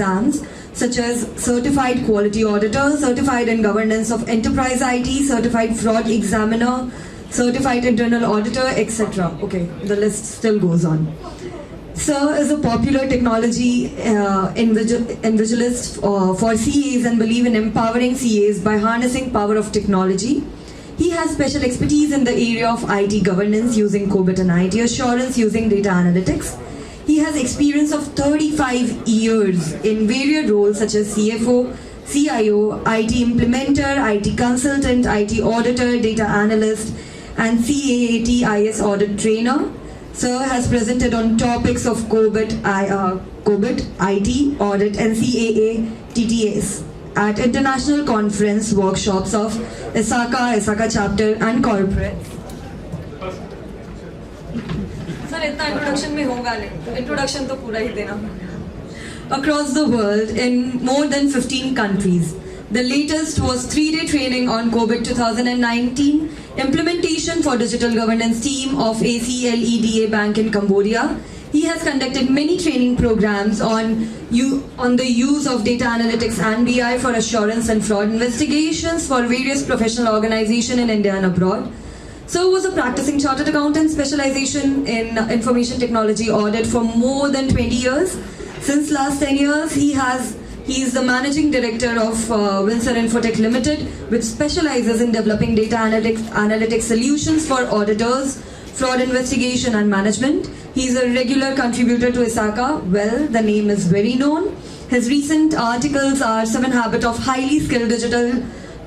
exams such as Certified Quality Auditor, Certified in Governance of Enterprise IT, Certified Fraud Examiner, Certified Internal Auditor, etc. Okay, the list still goes on. Sir is a popular technology evangelist for CAs and believe in empowering CAs by harnessing power of technology. He has special expertise in the area of IT governance using COBIT and IT assurance using data analytics. He has experience of 35 years in various roles such as CFO, CIO, IT implementer, IT consultant, IT auditor, data analyst, and CAAT IS audit trainer. Sir has presented on topics of COBIT, IT, audit, and CAA TTS at international conference workshops of ISACA chapter and corporate. Sir, इतना introduction में होगा नहीं. Introduction तो पूरा ही देना. Across the world in more than 15 countries. The latest was 3-day training on COBIT 2019, implementation for digital governance team of ACLEDA Bank in Cambodia. He has conducted many training programs on the use of data analytics and BI for assurance and fraud investigations for various professional organizations in India and abroad. So was a practicing chartered accountant, specialization in information technology audit for more than 20 years. Since last 10 years, he is the managing director of Windsor Infotech Limited, which specializes in developing data analytics solutions for auditors, fraud investigation and management. He is a regular contributor to ISACA. Well, the name is very known. His recent articles are 7 Habits of Highly Skilled Digital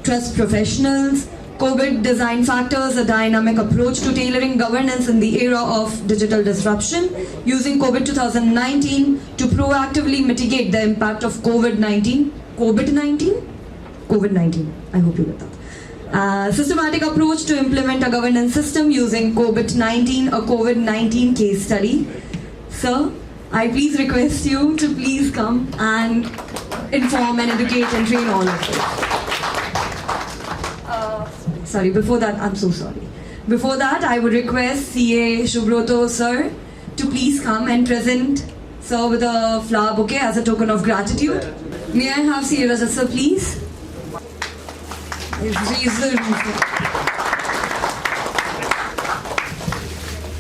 Trust Professionals, COBIT Design Factors, a dynamic approach to tailoring governance in the era of digital disruption, using COBIT 2019 to proactively mitigate the impact of COVID-19. COVID-19, I hope you get that. Systematic approach to implement a governance system using COVID-19, a COVID-19 case study. Sir, I please request you to please come and inform and educate and train all of us. Sorry, before that, I'm so sorry. Before that, I would request CA Shubroto sir to please come and present sir with a flower bouquet as a token of gratitude. May I have CA Rajat sir, please?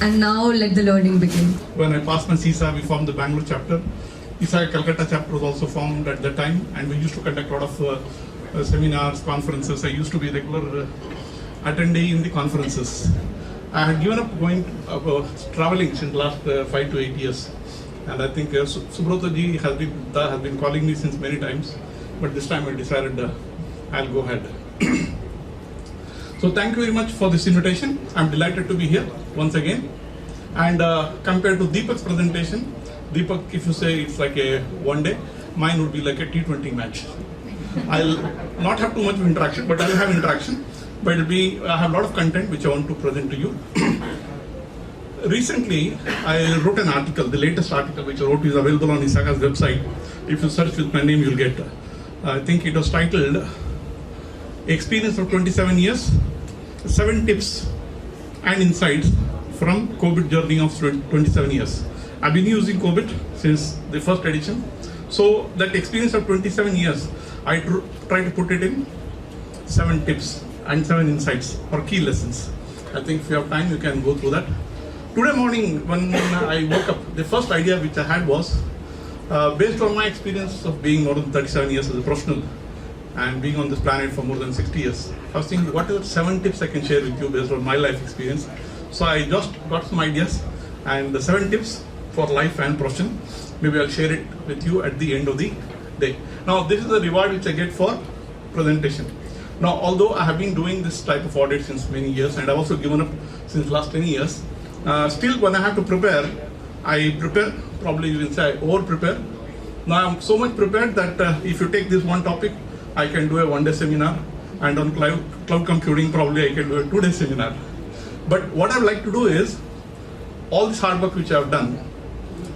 And now let the learning begin. When I passed my CISA, we formed the Bangalore chapter. ISACA Kolkata chapter was also formed at that time, and we used to conduct a lot of seminars, conferences. I used to be a regular attendee in the conferences. I had given up traveling since the last 5 to 8 years, and I think Subroto ji has been calling me since many times, but this time I decided I'll go ahead. So thank you very much for this invitation. I'm delighted to be here once again. And compared to Deepak's presentation, Deepak, if you say it's like a one day, mine would be like a T20 match. I'll not have too much of interaction, but I'll have interaction. But I have a lot of content which I want to present to you. Recently, I wrote an article, the latest article which I wrote is available on ISACA's website. If you search with my name, you'll get. I think it was titled Experience of 27 Years, 7 Tips and Insights from COBIT Journey of 27 Years. I've been using COBIT since the first edition. So that experience of 27 years, I try to put it in 7 tips and 7 insights or key lessons. I think if you have time, you can go through that. Today morning, when I woke up, the first idea which I had was, based on my experience of being more than 37 years as a professional and being on this planet for more than 60 years, I was thinking, what are the 7 tips I can share with you based on my life experience? So I just got some ideas, and the 7 tips for life and profession, maybe I'll share it with you at the end of the day. Now, this is the reward which I get for presentation. Now, although I have been doing this type of audit since many years, and I've also given up since last 10 years, still when I have to prepare, I prepare, probably you will say I over-prepare. Now I'm so much prepared that if you take this one topic, I can do a 1-day seminar, and on cloud computing, probably I can do a 2-day seminar. But what I'd like to do is, all this hard work which I've done,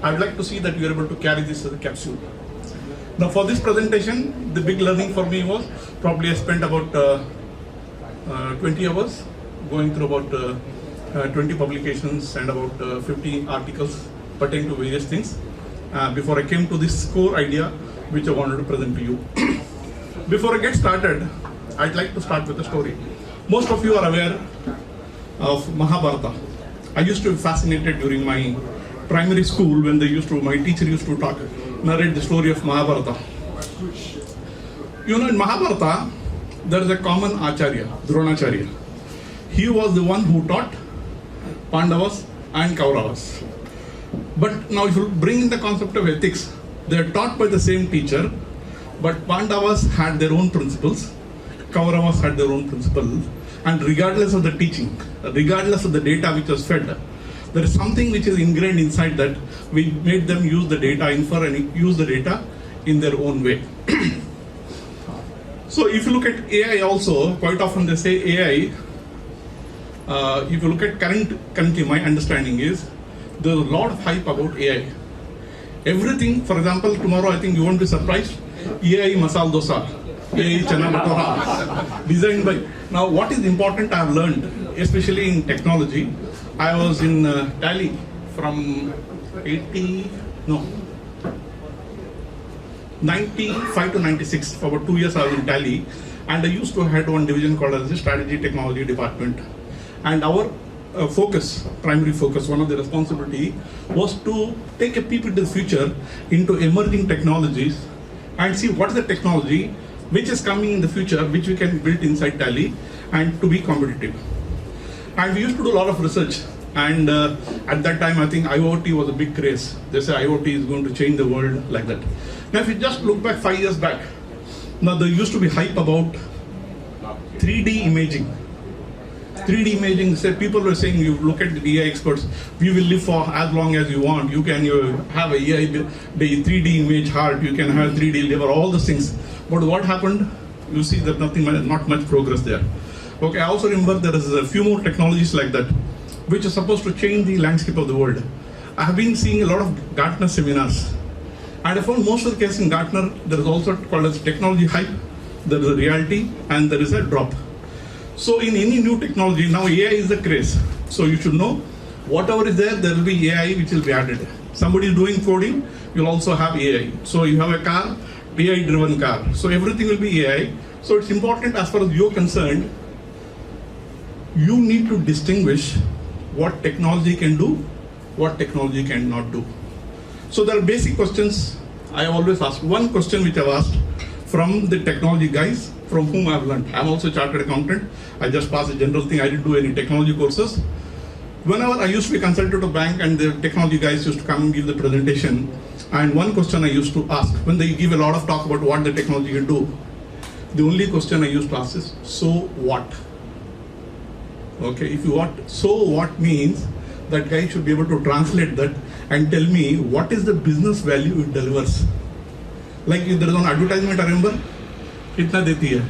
I'd like to see that you're able to carry this as a capsule. Now for this presentation, the big learning for me was, probably I spent about 20 hours going through about 20 publications and about 50 articles pertaining to various things before I came to this core idea which I wanted to present to you. Before I get started, I'd like to start with a story. Most of you are aware of Mahabharata. I used to be fascinated during my primary school when my teacher used to narrate the story of Mahabharata. You know, in Mahabharata, there is a common Acharya, Dronacharya. He was the one who taught Pandavas and Kauravas. But now if you bring in the concept of ethics, they are taught by the same teacher, but Pandavas had their own principles, Kauravas had their own principles, and regardless of the teaching, regardless of the data which was fed, there is something which is ingrained inside that we made them use the data, infer and use the data in their own way. So if you look at AI also, quite often they say AI, if you look at currently my understanding is, there's a lot of hype about AI. Everything, for example, tomorrow I think you won't be surprised, AI Masala Dosa, AI Chana Bhatura, designed by. Now what is important I have learned, especially in technology, I was in Tally from 95 to 96, for about 2 years I was in Tally, and I used to head one division called as the Strategy Technology Department. And our primary focus, one of the responsibility was to take a peep into the future, into emerging technologies, and see what is the technology which is coming in the future, which we can build inside Tally, and to be competitive. And we used to do a lot of research, and at that time I think IoT was a big craze. They say IoT is going to change the world like that. Now if you just look back 5 years back, now there used to be hype about 3D imaging. 3D imaging, say people were saying, you look at the AI experts, we will live for as long as you want. You can have a AI, the 3D image heart, you can have 3D liver, all those things. But what happened? You see that not much progress there. Okay, I also remember there is a few more technologies like that, which are supposed to change the landscape of the world. I have been seeing a lot of Gartner seminars, and I found most of the cases in Gartner, there is also called as technology hype, there is a reality, and there is a drop. So in any new technology, now AI is the craze. So you should know, whatever is there will be AI which will be added. Somebody is doing coding, you'll also have AI. So you have a car, AI driven car. So everything will be AI. So it's important as far as you're concerned, you need to distinguish what technology can do, what technology cannot do. So there are basic questions I always ask. One question which I've asked from the technology guys from whom I've learned. I'm also a chartered accountant. I just passed a general thing. I didn't do any technology courses. Whenever I used to be consulted to a bank and the technology guys used to come and give the presentation, and one question I used to ask, when they give a lot of talk about what the technology can do, the only question I used to ask is, so what? Okay, so what means that guy should be able to translate that and tell me what is the business value it delivers. Like if there is an advertisement, I remember, itna deti hai.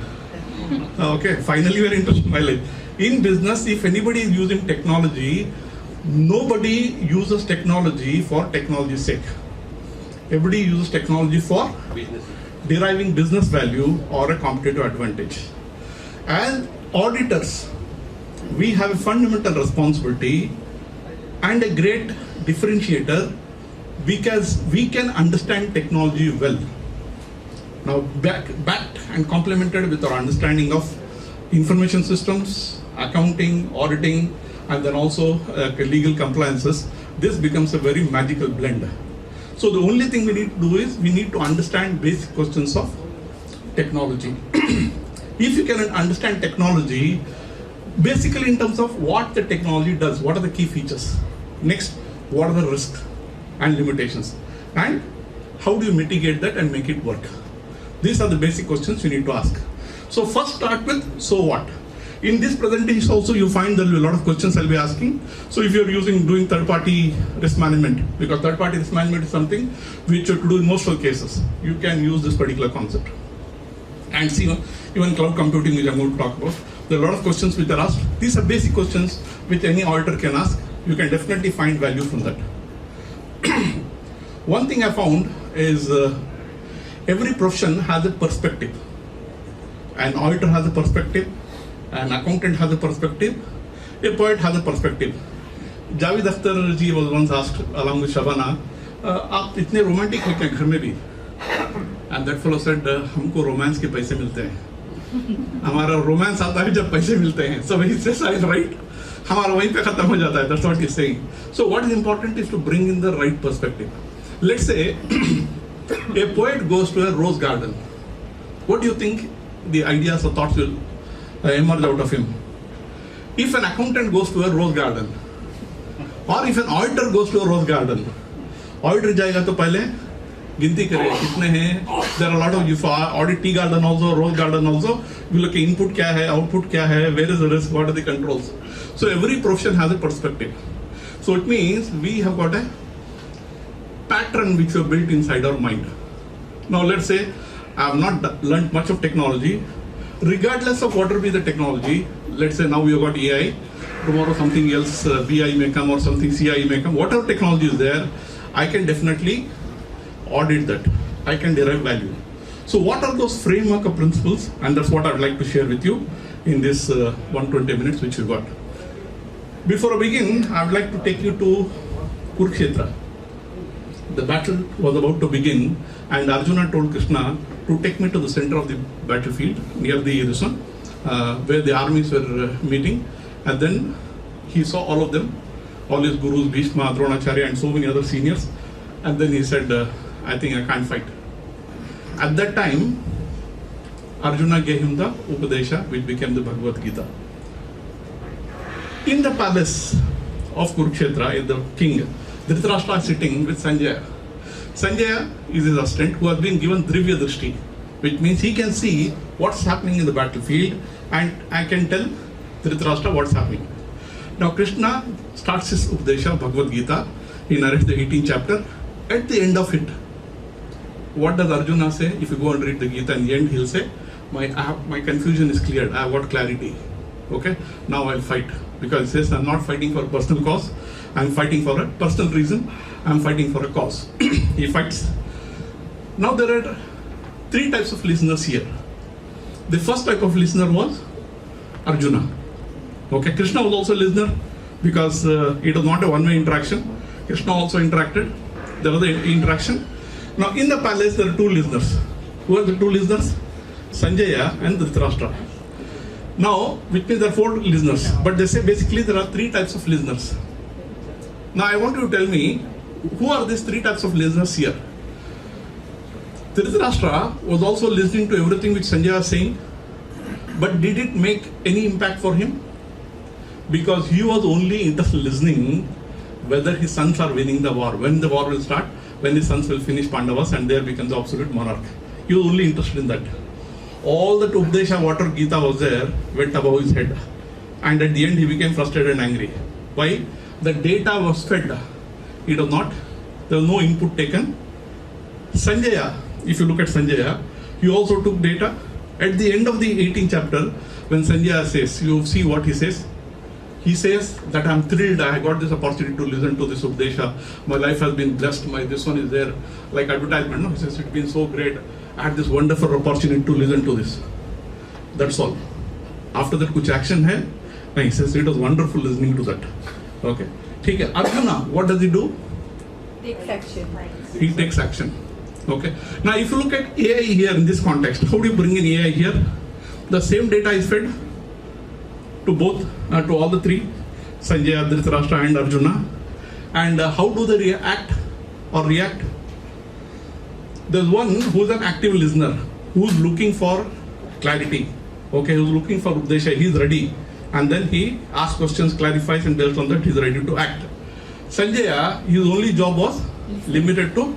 Okay, finally we are interested in my life. In business, if anybody is using technology, nobody uses technology for technology's sake. Everybody uses technology for deriving business value or a competitive advantage. As auditors, we have a fundamental responsibility and a great differentiator because we can understand technology well. Now, backed and complemented with our understanding of information systems, accounting, auditing, and then also legal compliances, this becomes a very magical blend. So the only thing we need to do is we need to understand basic questions of technology. If you can understand technology, basically in terms of what the technology does, what are the key features? Next, what are the risks and limitations? And how do you mitigate that and make it work? These are the basic questions you need to ask. So first start with, so what? In this presentation also you find there will be a lot of questions I'll be asking. So if you're doing third-party risk management, because third-party risk management is something which you have to do in most of the cases, you can use this particular concept. And see, even cloud computing, which I'm going to talk about, there are a lot of questions which are asked. These are basic questions which any auditor can ask. You can definitely find value from that. One thing I found is every profession has a perspective. An auditor has a perspective, an accountant has a perspective, a poet has a perspective. Javed Akhtar ji was once asked along with Shabana, "आप इतने romantic हो क्या घर में भी?" And that fellow said, हमको romance के पैसे मिलते हैं. हमारा romance आता है जब पैसे मिलते हैं. So he says, I write. हमारा वहीं पे खत्म हो जाता है. That's what he's saying. So what is important is to bring in the right perspective. Let's say a poet goes to a rose garden. What do you think the ideas or thoughts will emerge out of him? If an accountant goes to a rose garden, or if an auditor goes to a rose garden, auditor जाएगा तो पहले गिनती करे कितने हैं. There are a lot of, you audit tea garden also, rose garden also. You look input क्या है, output क्या है, where is the risk, what are the controls. So every profession has a perspective. So it means we have got a pattern which we have built inside our mind. Now let's say I have not learned much of technology. Regardless of what will be the technology, let's say now we have got AI, tomorrow something else, BI may come or something CI may come, whatever technology is there, I can definitely audit that. I can derive value. So what are those framework of principles? And that's what I'd like to share with you in this 120 minutes which we got. Before I begin, I'd like to take you to Kurukshetra. The battle was about to begin and Arjuna told Krishna to take me to the center of the battlefield near the where the armies were meeting, and then he saw all of them, all his gurus, Bhishma, Dronacharya and so many other seniors, and then he said, I think I can't fight. At that time, Arjuna gave him the Upadesha, which became the Bhagavad Gita. In the palace of Kurukshetra, the king, Dhritarashtra is sitting with Sanjaya. Sanjaya is his assistant who has been given Drivya Drishti, which means he can see what's happening in the battlefield and I can tell Dhritarashtra what's happening. Now Krishna starts his Upadesha, Bhagavad Gita. He narrates the 18th chapter. At the end of it, what does Arjuna say? If you go and read the Gita, in the end he'll say, my confusion is cleared, I have got clarity. Okay, now I'll fight. Because he says, I'm not fighting for a personal cause, I'm fighting for a personal reason, I'm fighting for a cause. He fights. Now there are three types of listeners here. The first type of listener was Arjuna. Okay, Krishna was also a listener because it was not a one-way interaction. Krishna also interacted. There was the interaction. Now in the palace there are two listeners. Who are the two listeners? Sanjaya and Dhritarashtra. Now, which means there are four listeners, but they say basically there are three types of listeners. Now I want you to tell me, who are these three types of listeners here? Dhritarashtra was also listening to everything which Sanjaya was saying, but did it make any impact for him? Because he was only interested in listening whether his sons are winning the war, when the war will start, when his sons will finish Pandavas and there becomes the absolute monarch. He was only interested in that. All the Upadesha, water Gita was there, went above his head. And at the end he became frustrated and angry. Why? The data was fed. It was not, there was no input taken. Sanjaya, if you look at Sanjaya, he also took data. At the end of the 18th chapter, when Sanjaya says, you see what he says? He says that I'm thrilled, I got this opportunity to listen to this Upadesha. My life has been blessed, this one is there, like advertisement, no? He says, it's been so great. I had this wonderful opportunity to listen to this. That's all. After that, kuch action hai? No, he says, it was wonderful listening to that. Okay. ठीक है. Arjuna, what does he do? Takes action. He takes action. Okay. Now, if you look at AI here in this context, how do you bring in AI here? The same data is fed to both, to all the three, Sanjaya, Dhritarashtra and Arjuna. And how do they react or react? There's one who's an active listener, who's looking for clarity. Okay, who's looking for Upadesha, he's ready. And then he asks questions, clarifies, and based on that he's ready to act. Sanjaya, his only job was limited to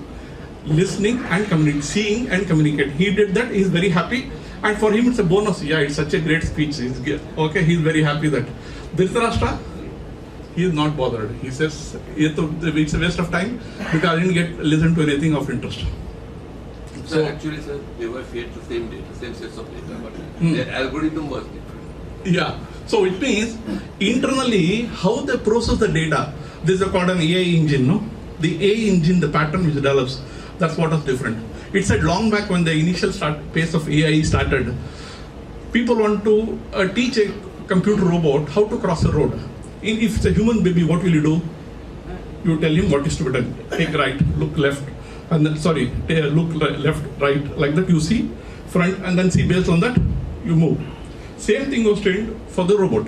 listening and seeing and communicate. He did that, he's very happy. And for him it's a bonus. Yeah, it's such a great speech. Okay, he's very happy that. Dhritarashtra, he is not bothered. He says, it's a waste of time because I didn't listen to anything of interest. So actually, sir, they were fed the same data, same sets of data, but their algorithm was different. Yeah. So it means internally how they process the data. This is called an AI engine, no? The AI engine, the pattern which develops, that's what is different. It said long back when the initial pace of AI started, people want to teach a computer robot how to cross a road. If it's a human baby, what will you do? You tell him what is to be done. Take right, look left, and then look left, right, like that you see front, and then see based on that you move. Same thing was trained for the robot.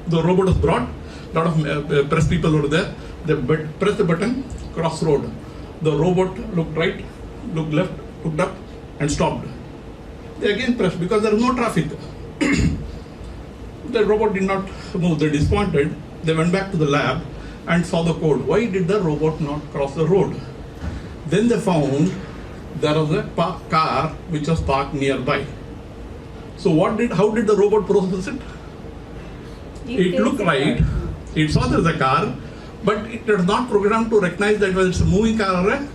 The robot was brought, a lot of press people were there, they pressed the button, cross road. The robot looked right, looked left, looked up and stopped. They again pressed because there was no traffic. The robot did not move, they disappointed, they went back to the lab and saw the code. Why did the robot not cross the road? Then they found there was a car which was parked nearby. So how did the robot process it? It looked right, it saw there's a car, but it was not programmed to recognize that whether it's a moving car or a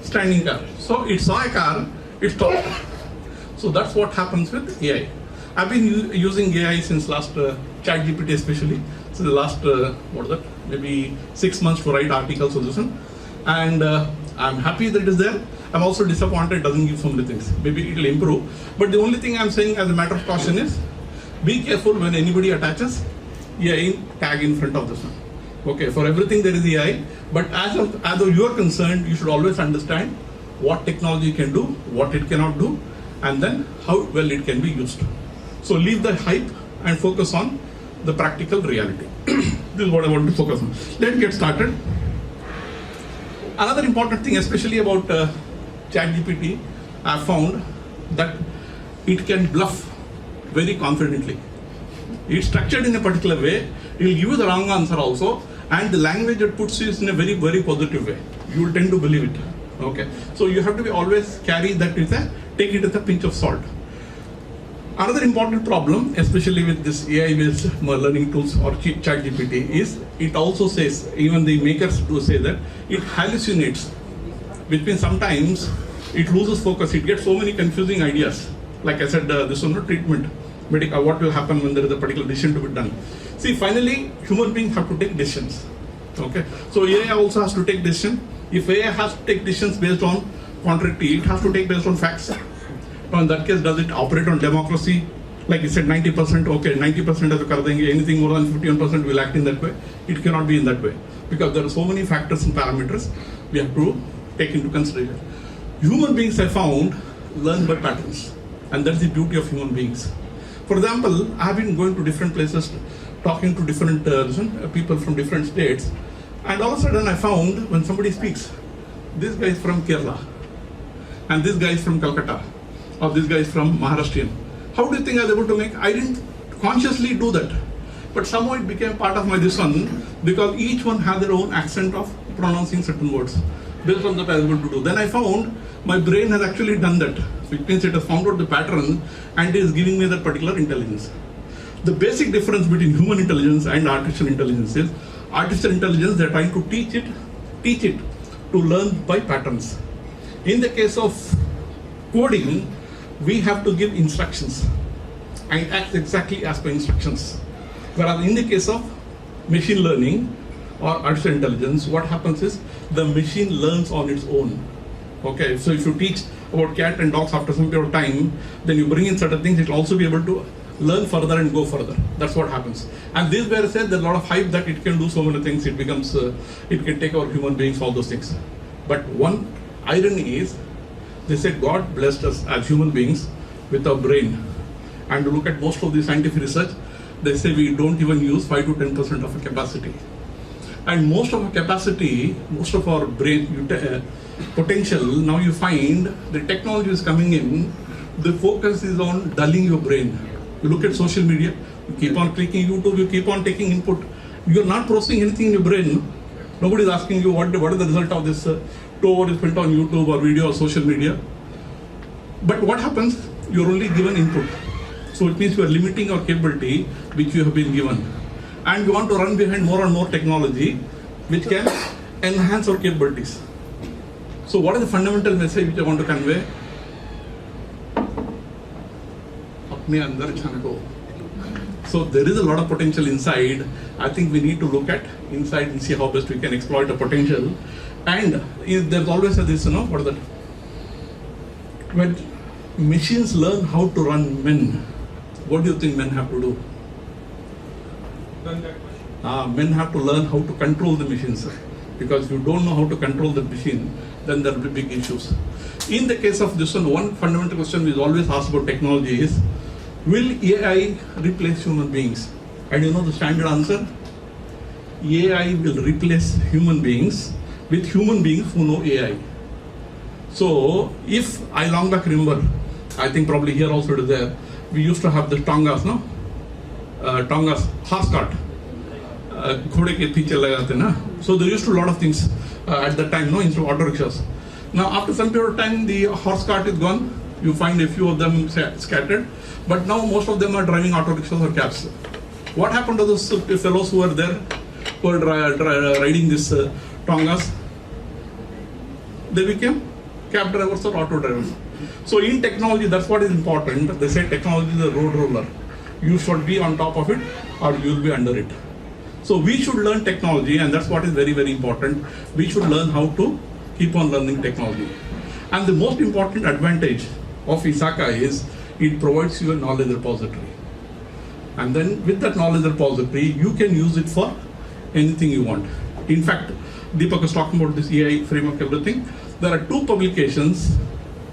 standing car. So it saw a car, it stopped. So that's what happens with AI. I've been using AI since last ChatGPT especially, so the last maybe 6 months to write articles on this one. And I'm happy that it is there. I'm also disappointed it doesn't give so many things. Maybe it will improve. But the only thing I'm saying as a matter of caution is, be careful when anybody attaches AI tag in front of this one. Okay, for everything there is AI, but as though you are concerned, you should always understand what technology can do, what it cannot do, and then how well it can be used. So leave the hype and focus on the practical reality. This is what I want to focus on. Let's get started. Another important thing, especially about ChatGPT, I found that it can bluff very confidently. It's structured in a particular way, it will give you the wrong answer also, and the language it puts you is in a very, very positive way. You will tend to believe it. Okay, so you have to be always carry that take it with a pinch of salt. Another important problem, especially with this AI-based learning tools or ChatGPT, is it also says, even the makers do say that it hallucinates, which means sometimes it loses focus. It gets so many confusing ideas. Like I said, this one, treatment, what will happen when there is a particular decision to be done. See, finally, human beings have to take decisions. Okay, so AI also has to take decisions. If AI has to take decisions based on contrary, it has to take based on facts. Now in that case, does it operate on democracy? Like you said, 90%, okay, 90% as a anything more than 51% will act in that way. It cannot be in that way. Because there are so many factors and parameters we have to take into consideration. Human beings, I found, learn by patterns. And that's the beauty of human beings. For example, I have been going to different places, talking to different people from different states. And all of a sudden I found when somebody speaks, this guy is from Kerala, and this guy is from Kolkata, or this guy is from Maharashtrian. How do you think I was able to make? I didn't consciously do that, but somehow it became part of my this one, because each one had their own accent of pronouncing certain words. Based on that I was able to do. Then I found my brain has actually done that, which means it has found out the pattern and it is giving me that particular intelligence. The basic difference between human intelligence and artificial intelligence is, artificial intelligence, they're trying to teach it to learn by patterns. In the case of coding, we have to give instructions and act exactly as per instructions. Whereas in the case of machine learning or artificial intelligence, what happens is the machine learns on its own. Okay, so if you teach about cat and dogs after some period of time, then you bring in certain things, it will also be able to learn further and go further. That's what happens. And this where I said there's a lot of hype that it can do so many things, it becomes, it can take over human beings, all those things. But one irony is, they said God blessed us as human beings with a brain. And to look at most of the scientific research, they say we don't even use 5 to 10% of our capacity. And most of our capacity, most of our brain potential, now you find the technology is coming in, the focus is on dulling your brain. You look at social media, you keep on clicking YouTube, you keep on taking input. You're not processing anything in your brain. Nobody is asking you what is the result of this 2 hours spent on YouTube or video or social media. But what happens? You're only given input. So it means you are limiting your capability which you have been given. And you want to run behind more and more technology which can enhance our capabilities. So what is the fundamental message which I want to convey? So there is a lot of potential inside. I think we need to look at inside and see how best we can exploit the potential. And there's always this, what is that? When machines learn how to run men, what do you think men have to do? Men have to learn how to control the machines. Because if you don't know how to control the machine, then there will be big issues. In the case of this one fundamental question is always asked about technology is, will AI replace human beings? And you know the standard answer? AI will replace human beings with human beings who know AI. So if I long back remember, I think probably here also it is there, we used to have the Tongas, no? Tongas, horse cart. घोड़े के पीछे लगाते ना. So there used to a lot of things at that time, no, instead of auto rickshaws. Now after some period of time, the horse cart is gone. You find a few of them scattered, but now most of them are driving auto rickshaws or cabs. What happened to those fellows who were there, who were riding this Tongas? They became cab drivers or auto drivers. So in technology, that's what is important. They say technology is a road roller. You should be on top of it or you will be under it. So we should learn technology, and that's what is very, very important. We should learn how to keep on learning technology. And the most important advantage of ISACA is it provides you a knowledge repository. And then with that knowledge repository, you can use it for anything you want. In fact, Deepak was talking about this AI framework, everything. There are 2 publications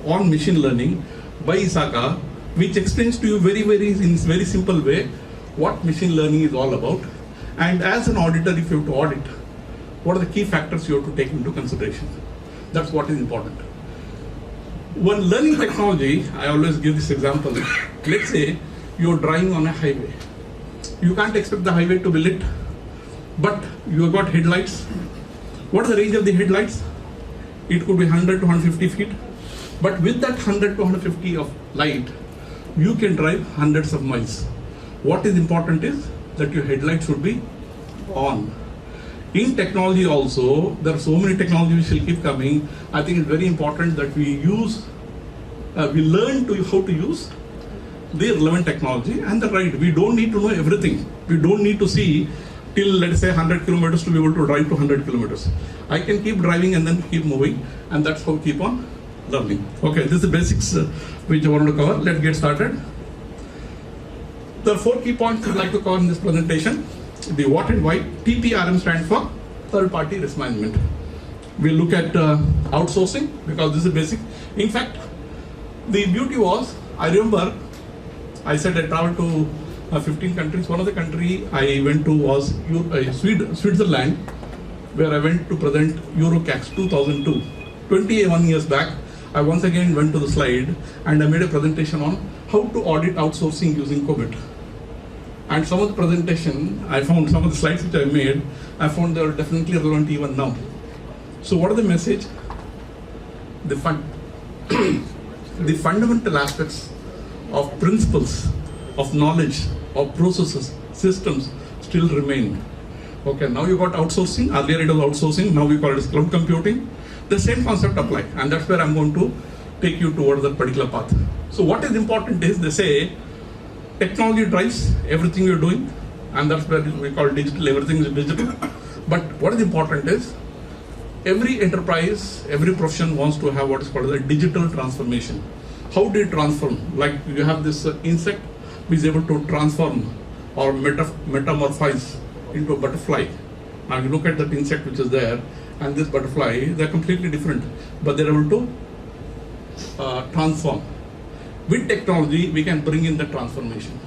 on machine learning by ISACA, which explains to you in very simple way what machine learning is all about. And as an auditor, if you have to audit, what are the key factors you have to take into consideration? That's what is important. When learning technology, I always give this example. Let's say you're driving on a highway. You can't expect the highway to be lit, but you've got headlights. What is the range of the headlights? It could be 100 to 150 feet. But with that 100 to 150 of light, you can drive hundreds of miles. What is important is that your headlights should be on. In technology also, there are so many technologies which will keep coming. I think it's very important that we learn how to use the relevant technology and the right. We don't need to know everything. We don't need to see till, let's say, 100 kilometers to be able to drive to 100 kilometers. I can keep driving and then keep moving, and that's how we keep on learning. Okay, this is the basics which I wanted to cover. Let's get started. There are 4 key points I'd like to cover in this presentation. The what and why. TPRM stands for third-party risk management. We'll look at outsourcing because this is basic. In fact, the beauty was, I remember I said I traveled to 15 countries. One of the country I went to was Switzerland, where I went to present Eurocax 2002. 21 years back, I once again went to the slide and I made a presentation on how to audit outsourcing using COVID. And some of the presentation, I found some of the slides which I made, I found they are definitely relevant even now. So what are the message? The fundamental aspects of principles, of knowledge, of processes, systems still remain. Okay, now you got outsourcing. Earlier it was outsourcing, now we call it as cloud computing. The same concept apply, and that's where I'm going to take you towards that particular path. So what is important is, they say technology drives everything you're doing, and that's where we call digital, everything is digital. But what is important is, every enterprise, every profession wants to have what is called a digital transformation. How do you transform? Like you have this insect which is able to transform or metamorphose into a butterfly. Now you look at that insect which is there and this butterfly, they're completely different, but they're able to transform. With technology, we can bring in the transformation.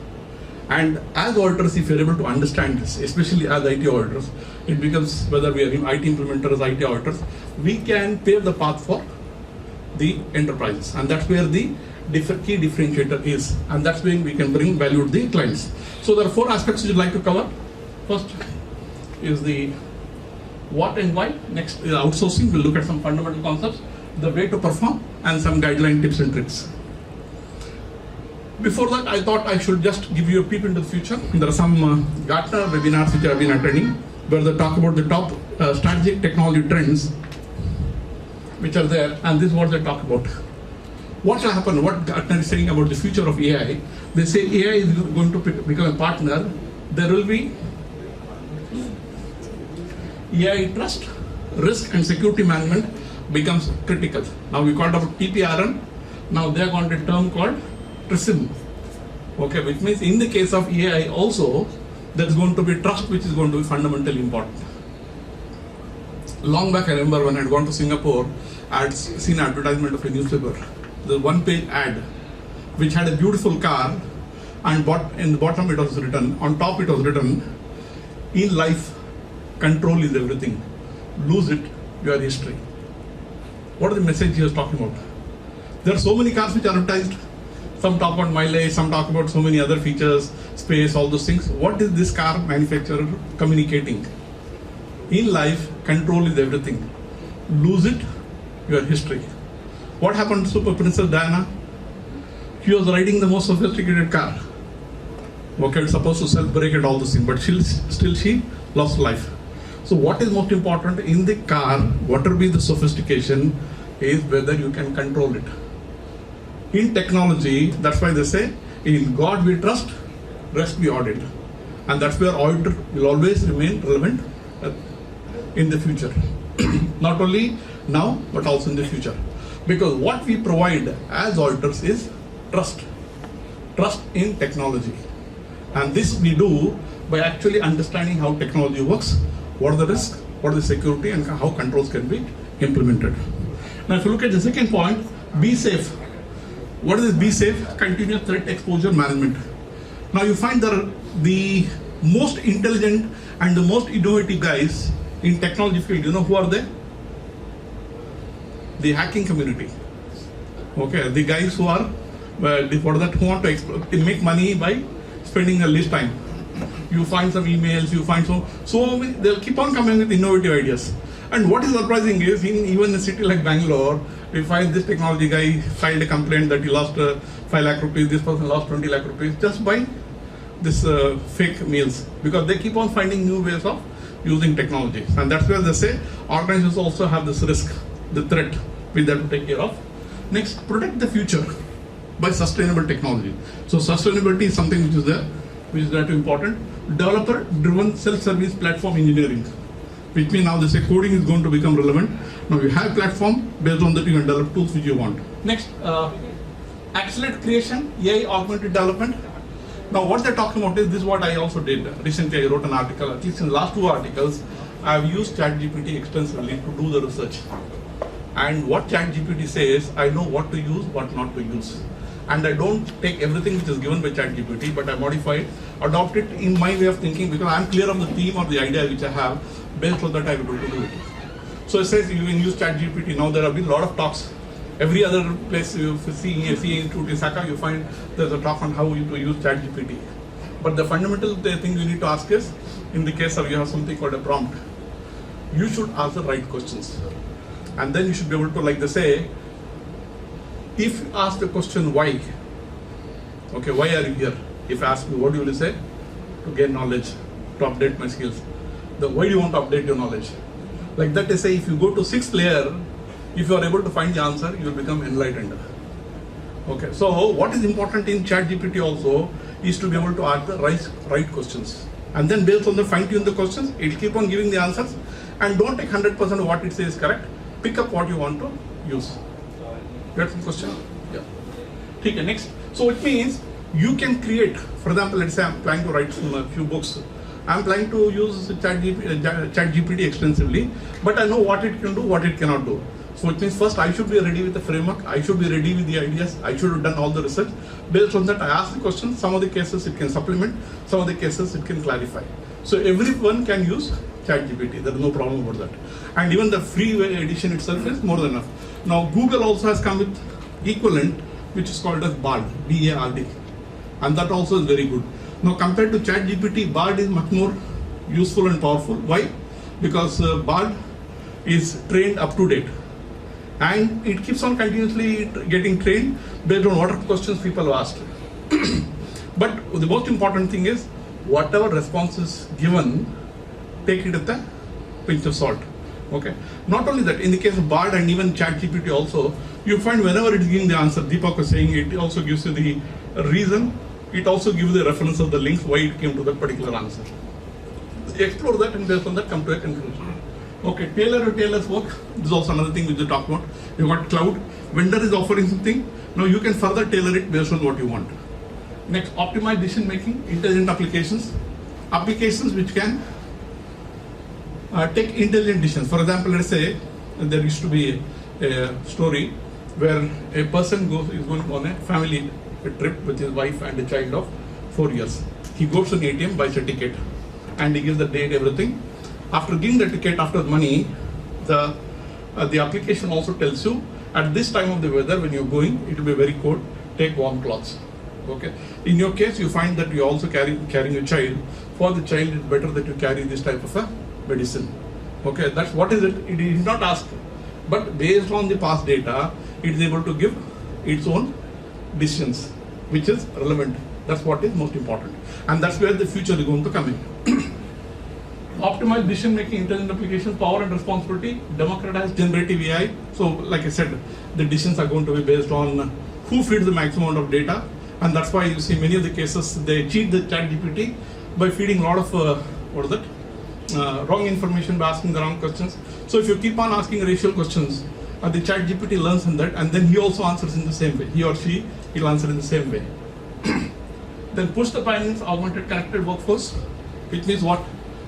And as auditors, if you're able to understand this, especially as IT auditors, it becomes, whether we are IT implementers, IT auditors, we can pave the path for the enterprises. And that's where the key differentiator is. And that's when we can bring value to the clients. So there are 4 aspects you'd like to cover. First is the what and why. Next is outsourcing. We'll look at some fundamental concepts, the way to perform, and some guideline tips and tricks. Before that, I thought I should just give you a peep into the future. There are some Gartner webinars which I have been attending, where they talk about the top strategic technology trends which are there, and this is what they talk about. What will happen, what Gartner is saying about the future of AI, they say AI is going to become a partner. There will be AI trust, risk and security management becomes critical. Now we called about TPRM, now they have got a term called TRISM. Okay, which means in the case of AI also, there's going to be trust which is going to be fundamentally important. Long back, I remember when I had gone to Singapore, seen advertisement of a newspaper, the one-page ad, which had a beautiful car, and in the bottom it was written, on top it was written, in life, control is everything. Lose it, your history. What is the message he was talking about? There are so many cars which are advertised. Some talk about mileage, some talk about so many other features, space, all those things. What is this car manufacturer communicating? In life, control is everything. Lose it, your history. What happened to Super Princess Diana? She was riding the most sophisticated car. Okay, it's supposed to self-brake and all those things, but still she lost life. So what is most important in the car, whatever be the sophistication, is whether you can control it. In technology, that's why they say, in God we trust, rest we audit. And that's where audit will always remain relevant in the future. Not only now, but also in the future. Because what we provide as auditors is trust. Trust in technology. And this we do by actually understanding how technology works, what are the risks, what is the security, and how controls can be implemented. Now if you look at the second point, be safe. What is be safe? Continuous threat exposure management. Now you find the most intelligent and the most innovative guys in technology field, you know who are they? The hacking community. Okay, the guys who are, who want to make money by spending a least time. You find some emails, you find so many, they'll keep on coming with innovative ideas. And what is surprising is, even in a city like Bangalore, we find this technology guy filed a complaint that he lost 5 lakh rupees, this person lost 20 lakh rupees just by this fake mails, because they keep on finding new ways of using technology. And that's where they say organizations also have this risk, the threat, which they have to take care of. Next, protect the future by sustainable technology. So sustainability is something which is very important. Developer-driven self-service platform engineering, which means now they say coding is going to become relevant. Now you have a platform, based on that you can develop tools which you want. Next, accelerate creation, AI augmented development. Now what they're talking about is, this is what I also did. Recently I wrote an article, at least in the last 2 articles, I've used ChatGPT extensively to do the research. And what ChatGPT says, I know what to use, what not to use. And I don't take everything which is given by ChatGPT, but I modify it, adopt it in my way of thinking, because I'm clear on the theme or the idea which I have. Based on that, I'm able to do it. So it says you can use ChatGPT. Now there have been a lot of talks. Every other place you see Institute ISACA, you find there's a talk on how you to use ChatGPT. But the fundamental thing you need to ask is, in the case of you have something called a prompt, you should ask the right questions. And then you should be able to, like they say, if you ask the question why, okay, why are you here? If I ask you, what do you say? To gain knowledge, to update my skills. Why do you want to update your knowledge? Like that they say, if you go to 6th layer, if you are able to find the answer, you will become enlightened. Okay, so what is important in ChatGPT also is to be able to ask the right questions. And then based on the fine-tune the questions, it will keep on giving the answers. And don't take 100% of what it says correct. Pick up what you want to use. That's the question? Yeah. Okay, next. So it means you can create, for example, let's say I'm planning to write a few books. I'm planning to use ChatGPT extensively, but I know what it can do, what it cannot do. So it means first I should be ready with the framework, I should be ready with the ideas, I should have done all the research. Based on that, I ask the questions. Some of the cases it can supplement, some of the cases it can clarify. So everyone can use ChatGPT, there is no problem about that. And even the free edition itself is more than enough. Now Google also has come with equivalent, which is called as BARD, B-A-R-D. And that also is very good. Now compared to ChatGPT, BARD is much more useful and powerful. Why? Because BARD is trained up to date. And it keeps on continuously getting trained based on what questions people have asked. But the most important thing is, whatever response is given, take it with a pinch of salt. Okay. Not only that, in the case of BARD and even ChatGPT also, you find whenever it is giving the answer, Deepak was saying, it also gives you the reason, it also gives the reference of the links why it came to that particular answer. Explore that and based on that come to a conclusion. Okay, tailor's work, this is also another thing which we talked about. You got cloud, vendor is offering something, now you can further tailor it based on what you want. Next, optimize decision making, intelligent applications. Applications which can take intelligent decisions. For example, let's say there used to be a story where a person is going on a family trip with his wife and a child of 4 years. He goes to an ATM, buys a ticket, and he gives the date, everything. After giving the ticket, after the money, the application also tells you at this time of the weather when you're going, it will be very cold, take warm clothes. Okay. In your case, you find that you also carrying a child. For the child, it's better that you carry this type of a medicine. Okay, that's what is it. It is not asked, but based on the past data, it is able to give its own decisions, which is relevant. That's what is most important, and that's where the future is going to come in. Optimize decision making, intelligent application, power and responsibility, democratize generative AI. So, like I said, the decisions are going to be based on who feeds the maximum amount of data, and that's why you see many of the cases they cheat the ChatGPT by feeding a lot of wrong information by asking the wrong questions. So if you keep on asking racial questions, the ChatGPT learns in that, and then he also answers in the same way. He or she will answer in the same way. Then push the pioneers, augmented connected workforce, which means what?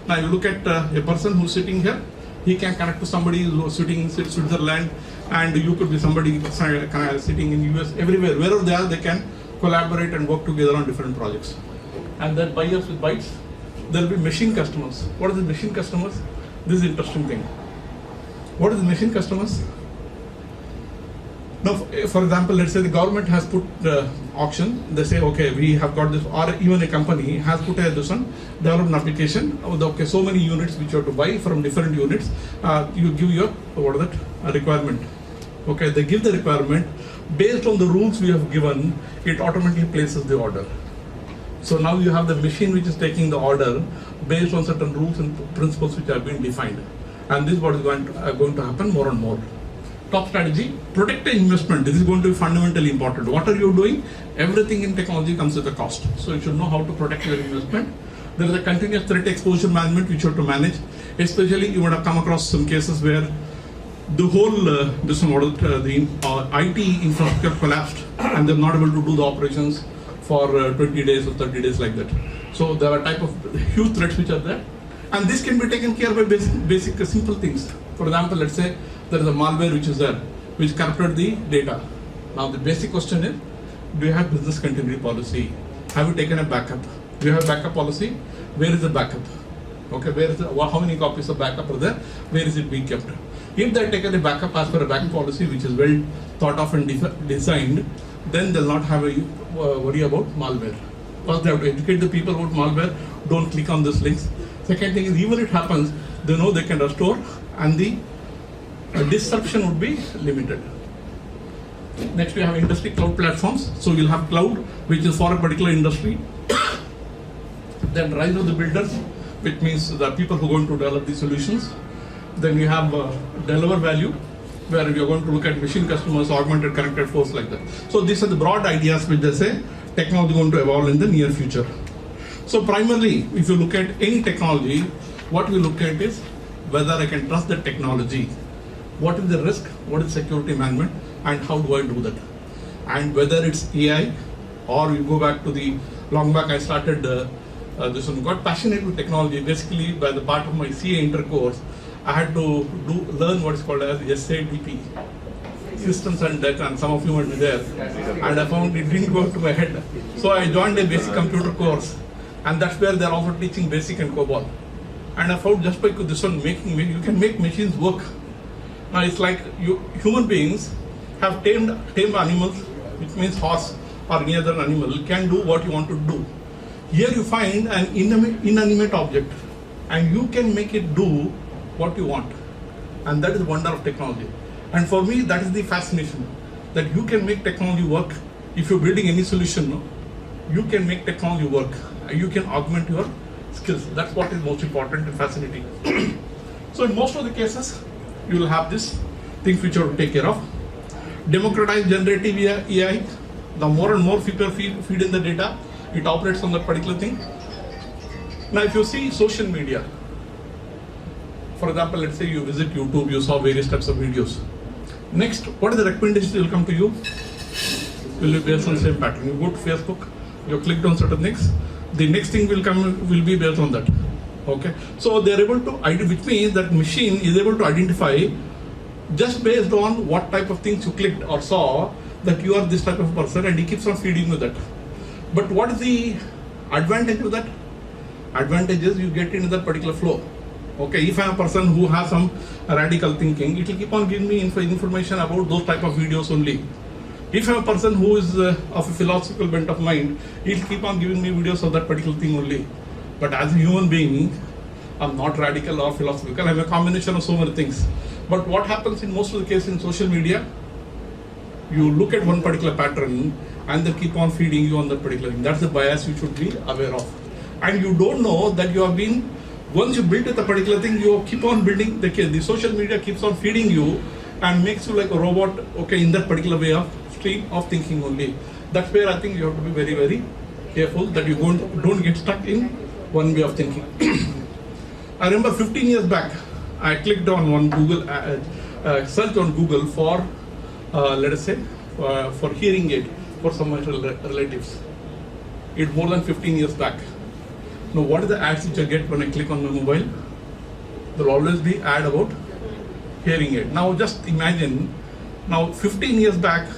Now you look at a person who's sitting here, he can connect to somebody who's sitting in Switzerland, and you could be somebody sitting in US, everywhere. Wherever they are, they can collaborate and work together on different projects. And then buyers with bytes, there will be machine customers. What are the machine customers? This is interesting thing. What are the machine customers? Now, for example, let's say the government has put auction. They say, okay, we have got this, or even a company has put this one, develop an application. Okay, so many units which you have to buy from different units. You give your a requirement. Okay, they give the requirement based on the rules we have given. It automatically places the order. So now you have the machine which is taking the order based on certain rules and principles which have been defined. And this is what is going to happen more and more. Top strategy, protect the investment. This is going to be fundamentally important. What are you doing? Everything in technology comes with a cost. So you should know how to protect your investment. There is a continuous threat exposure management which you have to manage. Especially you would have come across some cases where the whole the IT infrastructure collapsed and they're not able to do the operations for 20 days or 30 days like that. So there are type of huge threats which are there. And this can be taken care of by basic simple things. For example, let's say there is a malware which is there, which corrupted the data. Now the basic question is, do you have business continuity policy? Have you taken a backup? Do you have a backup policy? Where is the backup? Okay, where is the, how many copies of backup are there? Where is it being kept? If they have taken a backup as per a backup policy which is well thought of and designed, then they'll not have a worry about malware. First, they have to educate the people about malware. Don't click on these links. Second thing is, even it happens, they know they can restore, and the disruption would be limited. Next, we have industry cloud platforms. So you'll have cloud, which is for a particular industry. Then rise of the builders, which means the people who are going to develop these solutions. Then you have deliver value, where we are going to look at machine customers, augmented connected force, like that. So these are the broad ideas which they say technology is going to evolve in the near future. So primarily, if you look at any technology, what we look at is whether I can trust the technology. What is the risk? What is security management? And how do I do that? And whether it's AI, or you go back to the long back, I started this one, got passionate with technology. Basically, by the part of my CA inter course, I had to learn what is called as SADP, systems and data, and some of you might be there. And I found it didn't go to my head. So I joined a basic computer course, and that's where they're also teaching basic and COBOL. And I found just by this one, you can make machines work. Now it's like human beings have tamed animals, which means horse or any other animal can do what you want to do. Here you find an inanimate object, and you can make it do what you want. And that is the wonder of technology. And for me, that is the fascination, that you can make technology work. If you're building any solution, you can make technology work. You can augment your skills. That's what is most important and fascinating. So in most of the cases, you will have this things which you have to take care of. Democratize generative AI. The more and more people feed in the data, it operates on that particular thing. Now if you see social media, for example, let's say you visit YouTube, you saw various types of videos. Next, what is the recommendation will come to you? Will be based on the same pattern. You go to Facebook, you clicked on certain things, the next thing will be based on that. Okay, so they are able to, which means that machine is able to identify just based on what type of things you clicked or saw, that you are this type of person, and he keeps on feeding you that. But what is the advantage of that? Advantage is you get into that particular flow. Okay, if I am a person who has some radical thinking, it will keep on giving me information about those type of videos only. If I am a person who is of a philosophical bent of mind, it will keep on giving me videos of that particular thing only. But as a human being, I'm not radical or philosophical, I'm a combination of so many things. But what happens in most of the cases in social media, you look at one particular pattern and they keep on feeding you on that particular thing. That's the bias you should be aware of. And you don't know that you have been, once you build with a particular thing, you keep on building, the social media keeps on feeding you and makes you like a robot, okay, in that particular way of stream of thinking only. That's where I think you have to be very, very careful that you don't get stuck in one way of thinking. I remember 15 years back, I clicked on one Google, search on Google for, let us say, for hearing aid for some of my relatives. It's more than 15 years back. Now, what is the ads which I get when I click on my mobile? There will always be ad about hearing aid. Now, just imagine, now 15 years back,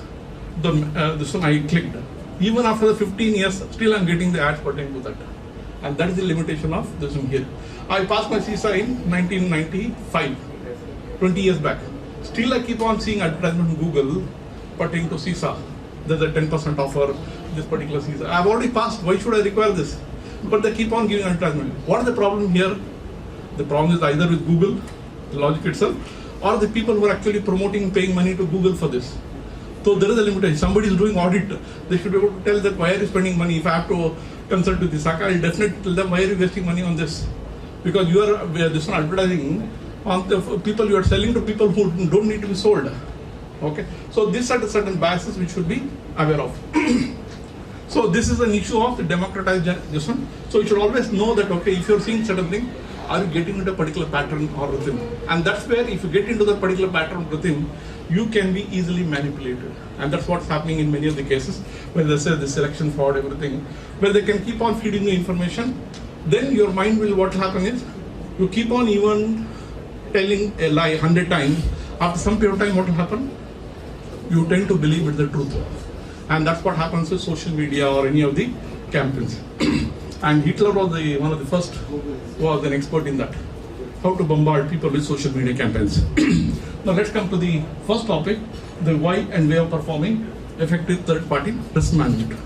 this one I clicked. Even after the 15 years, still I'm getting the ads pertaining to that. And that is the limitation of this one here. I passed my CISA in 1995, 20 years back. Still I keep on seeing advertisement on Google pertaining to CISA. There's a 10% offer, this particular CISA. I've already passed, why should I require this? But they keep on giving advertisement. What is the problem here? The problem is either with Google, the logic itself, or the people who are actually promoting, paying money to Google for this. So there is a limitation. Somebody is doing audit, they should be able to tell that why are you spending money. If I have to consult with ISACA, I'll definitely tell them why are you wasting money on this. Because you are this one advertising on the people, you are selling to people who don't need to be sold. Okay, so these are the certain biases which should be aware of. So this is an issue of the democratization. So you should always know that, okay, if you're seeing certain thing, are you getting into a particular pattern or rhythm? And that's where if you get into the particular pattern rhythm, you can be easily manipulated. And that's what's happening in many of the cases where they say the selection fraud, everything, where they can keep on feeding you information. Then your mind will, what will happen is, you keep on even telling a lie 100 times. After some period of time, what will happen? You tend to believe it's the truth. And that's what happens with social media or any of the campaigns. And Hitler was one of the first who was an expert in that. How to bombard people with social media campaigns. Now let's come to the first topic, the why and way of performing effective third-party risk management.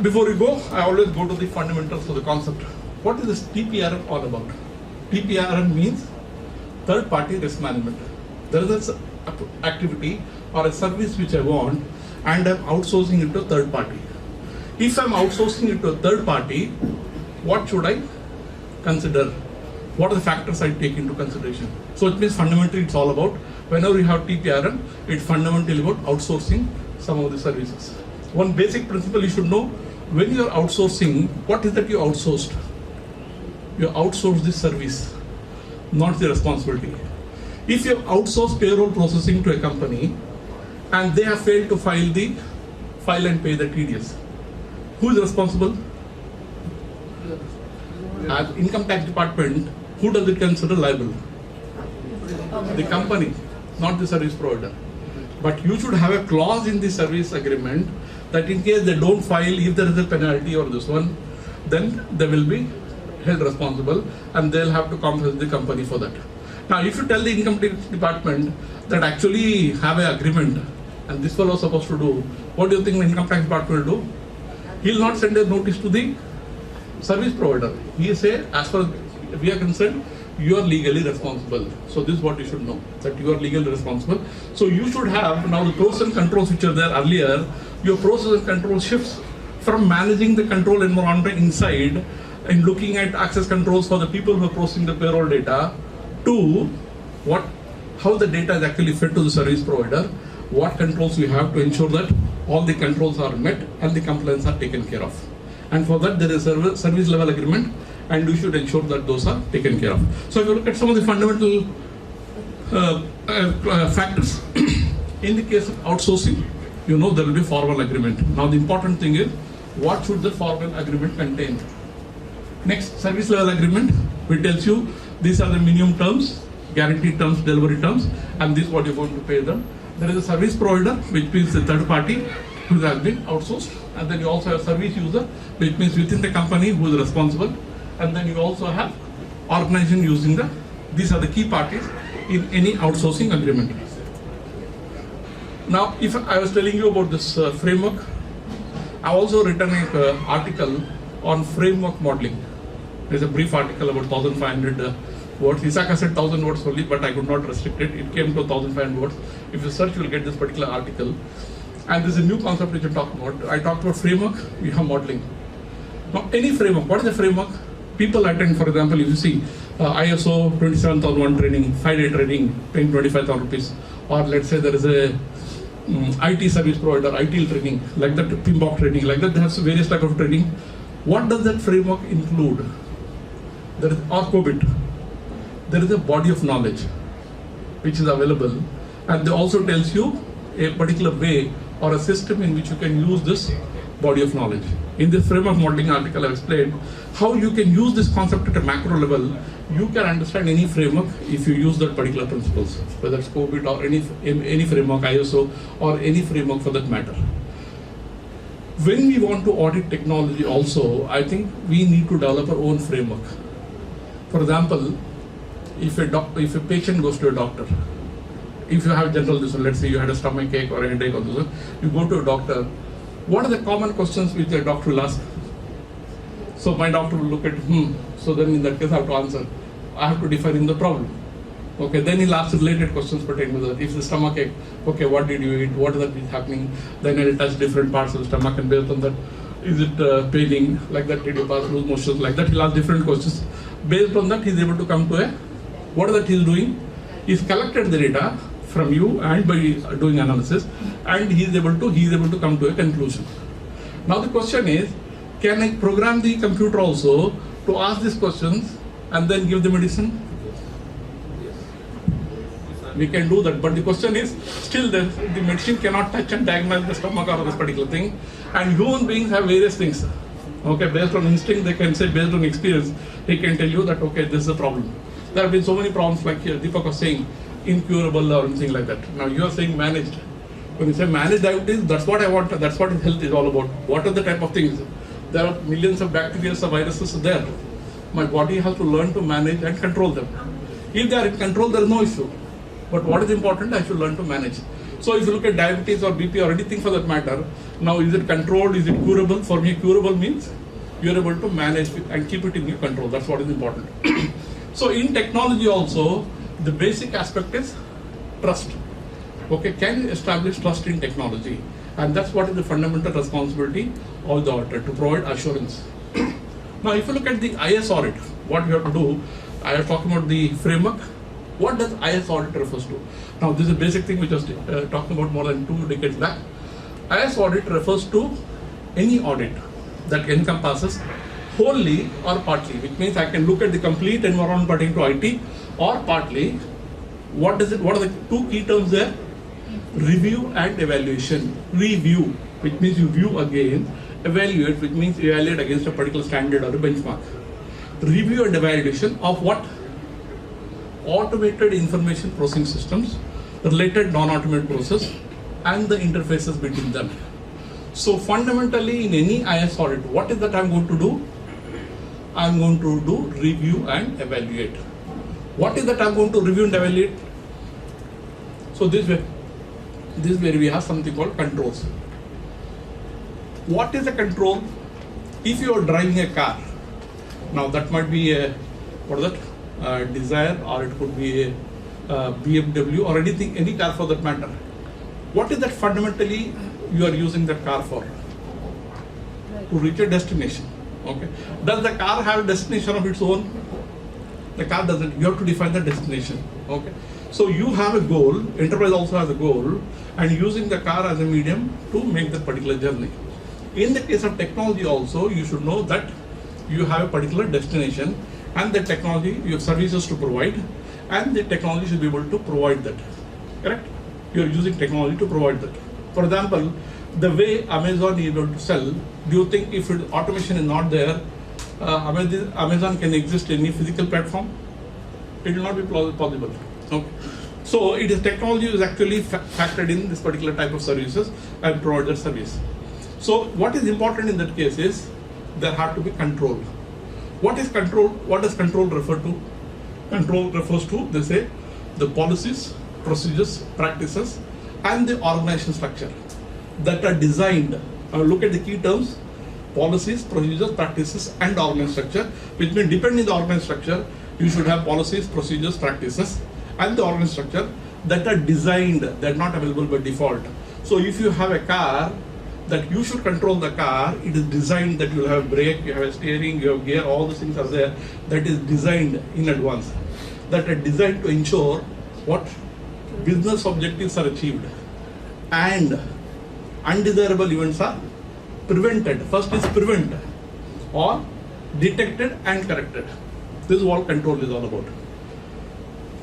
Before we go, I always go to the fundamentals of the concept. What is this TPRM all about? TPRM means third-party risk management. There is an activity or a service which I want, and I'm outsourcing it to a third party. If I'm outsourcing it to a third party, what should I consider? What are the factors I take into consideration? So it means fundamentally it's all about, whenever you have TPRM, it's fundamentally about outsourcing some of the services. One basic principle you should know, when you're outsourcing, what is that you outsourced? You outsource the service, not the responsibility. If you have outsourced payroll processing to a company and they have failed to file and pay the TDS, who is responsible? As income tax department, who does it consider liable? The company, not the service provider. But you should have a clause in the service agreement that in case they don't file, if there is a penalty or this one, then they will be held responsible and they'll have to compensate the company for that. Now, if you tell the income tax department that actually have an agreement and this fellow is supposed to do, what do you think the income tax department will do? He'll not send a notice to the service provider. He say, as far as we are concerned, you are legally responsible. So this is what you should know, that you are legally responsible. So you should have now the process and controls which are there earlier. Your process and control shifts from managing the control environment inside and looking at access controls for the people who are processing the payroll data to how the data is actually fed to the service provider, what controls we have to ensure that all the controls are met and the compliance are taken care of. And for that there is a service level agreement and you should ensure that those are taken care of. So if you look at some of the fundamental factors, in the case of outsourcing, you know there will be formal agreement. Now the important thing is, what should the formal agreement contain? Next, service level agreement, which tells you these are the minimum terms guaranteed terms, delivery terms, and this is what you're going to pay them. There is a service provider, which means the third party who has been outsourced, and then you also have service user, which means within the company who is responsible, and then you also have organization using the, these are the key parties in any outsourcing agreement. Now, if I was telling you about this framework, I also written an article on framework modeling. There's a brief article about 1,500 words. ISACA said 1,000 words only, but I could not restrict it. It came to 1,500 words. If you search, you will get this particular article. And this is a new concept which I'm talking about. I talked about framework, we have modeling. Now, any framework, what is the framework? People attend, for example, if you see ISO 27001 training, 5-day training, paying 25,000 rupees. Or let's say there is a IT service provider, IT training, like that, PMBOK training, like that, there's various type of training. What does that framework include? There is COBIT. There is a body of knowledge which is available, and they also tells you a particular way or a system in which you can use this body of knowledge. In this framework modeling article, I explained how you can use this concept at a macro level. You can understand any framework if you use that particular principles, whether it's COBIT or any framework, ISO, or any framework for that matter. When we want to audit technology also, I think we need to develop our own framework. For example, if a patient goes to a doctor, if you have general disease, let's say you had a stomach ache or a headache or this, you go to a doctor, what are the common questions which the doctor will ask? So my doctor will look at, so then in that case I have to answer. I have to define in the problem. Okay, then he'll ask related questions pertaining to that. If the stomach ache, okay, what did you eat? What is that happening? Then he'll touch different parts of the stomach, and based on that, is it paining? Like that, did you pass loose motions? Like that, he'll ask different questions. Based on that, he's able to come to a, what is that he's doing? He's collected the data from you and by doing analysis, and he's able to come to a conclusion. Now the question is, can I program the computer also to ask these questions and then give the medicine? We can do that, but the question is, still the medicine cannot touch and diagnose the stomach or this particular thing, and human beings have various things. Okay, based on instinct, they can say, based on experience, he can tell you that, okay, this is a problem. There have been so many problems, like here, Deepak was saying, incurable or anything like that. Now you are saying managed. When you say managed diabetes, that's what I want, that's what health is all about. What are the type of things? There are millions of bacteria, viruses there. My body has to learn to manage and control them. If they are in control, there is no issue. But what is important, I should learn to manage. So if you look at diabetes or BP or anything for that matter, now is it controlled, is it curable? For me, curable means you are able to manage it and keep it in your control. That's what is important. So in technology also, the basic aspect is trust. Okay, can you establish trust in technology? And that's what is the fundamental responsibility of the auditor, to provide assurance. Now, if you look at the IS audit, what we have to do, I was talking about the framework. What does IS audit refers to? Now, this is a basic thing which I was talking about more than 2 decades back. IS audit refers to any audit that encompasses wholly or partly, which means I can look at the complete environment pertaining to IT, or partly. What is it? What are the 2 key terms there? Review and evaluation. Review, which means you view again. Evaluate, which means evaluate against a particular standard or a benchmark. Review and evaluation of what? Automated information processing systems, related non-automated process, and the interfaces between them. So fundamentally, in any IS audit, what is that I'm going to do? I'm going to do review and evaluate. What is that I'm going to review and evaluate? So this is where we have something called controls. What is a control? If you are driving a car, now that might be a, what is that? Desire, or it could be a BMW or anything, any car for that matter. What is that fundamentally you are using that car for? To reach a destination. Okay. Does the car have a destination of its own? The car doesn't. You have to define the destination. Okay. So you have a goal, enterprise also has a goal, and using the car as a medium to make that particular journey. In the case of technology also, you should know that you have a particular destination and the technology, you have services to provide, and the technology should be able to provide that. Correct? You are using technology to provide that. For example, the way Amazon is able to sell, do you think if automation is not there, Amazon can exist in any physical platform? It will not be possible. Okay. So it is technology is actually factored in this particular type of services and provided service. So what is important in that case is there have to be control. What is control? What does control refer to? Control refers to, they say, the policies, procedures, practices, and the organization structure that are designed. Look at the key terms: policies, procedures, practices, and organization structure. Which means, depending on the organization structure, you should have policies, procedures, practices, and the organization structure that are designed. They are not available by default. So if you have a car, that you should control the car, it is designed that you have brake, you have a steering, you have gear, all those things are there. That is designed in advance. That are designed to ensure what business objectives are achieved and undesirable events are prevented. First is prevent or detected and corrected. This is what control is all about.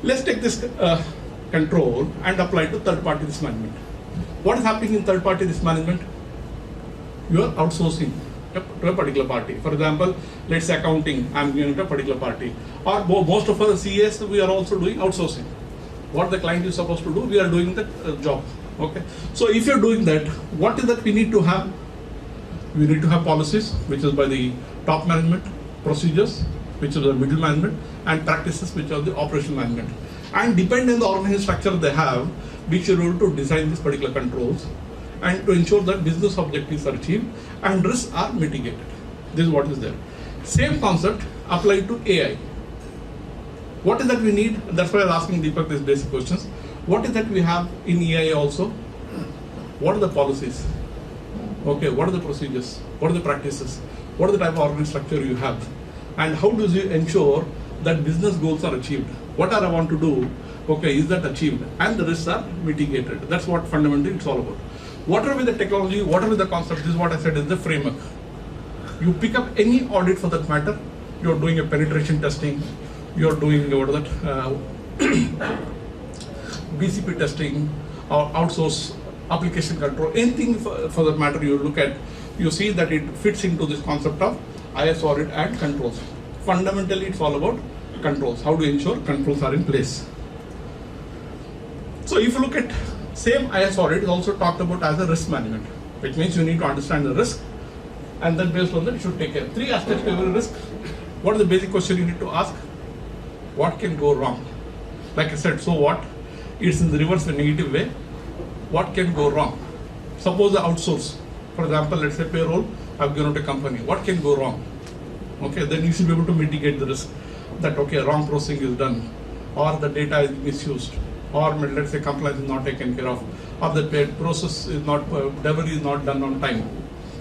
Let's take this control and apply to third-party risk management. What is happening in third-party risk management? You are outsourcing to a particular party. For example, let's say accounting, I'm giving it to a particular party. Or most of our CS, we are also doing outsourcing. What the client is supposed to do, we are doing that job. Okay. So if you're doing that, what is that we need to have? We need to have policies, which is by the top management, procedures, which is the middle management, and practices, which are the operational management. And depending on the organization structure they have, we should be able to design these particular controls and to ensure that business objectives are achieved and risks are mitigated. This is what is there. Same concept applied to AI. What is that we need? That's why I was asking Deepak these basic questions. What is that we have in AI also? What are the policies? Okay, what are the procedures? What are the practices? What are the type of organization structure you have? And how do you ensure that business goals are achieved? What I want to do, okay, is that achieved? And the risks are mitigated. That's what fundamentally it's all about. Whatever the technology, whatever the concept, this is what I said is the framework. You pick up any audit for that matter, you're doing a penetration testing, you're doing what is that, BCP testing, or outsource application control, anything for that matter you look at, you see that it fits into this concept of IS audit and controls. Fundamentally, it's all about controls. How to ensure controls are in place. So if you look at same IS audit is also talked about as a risk management, which means you need to understand the risk and then based on that you should take care. 3 aspects to every risk. What is the basic question you need to ask? What can go wrong? Like I said, so what? It's in the reverse, the negative way. What can go wrong? Suppose the outsource, for example, let's say payroll, I've given to a company. What can go wrong? Okay, then you should be able to mitigate the risk that, okay, wrong processing is done, or the data is misused, or let's say compliance is not taken care of, or the process is not, delivery is not done on time.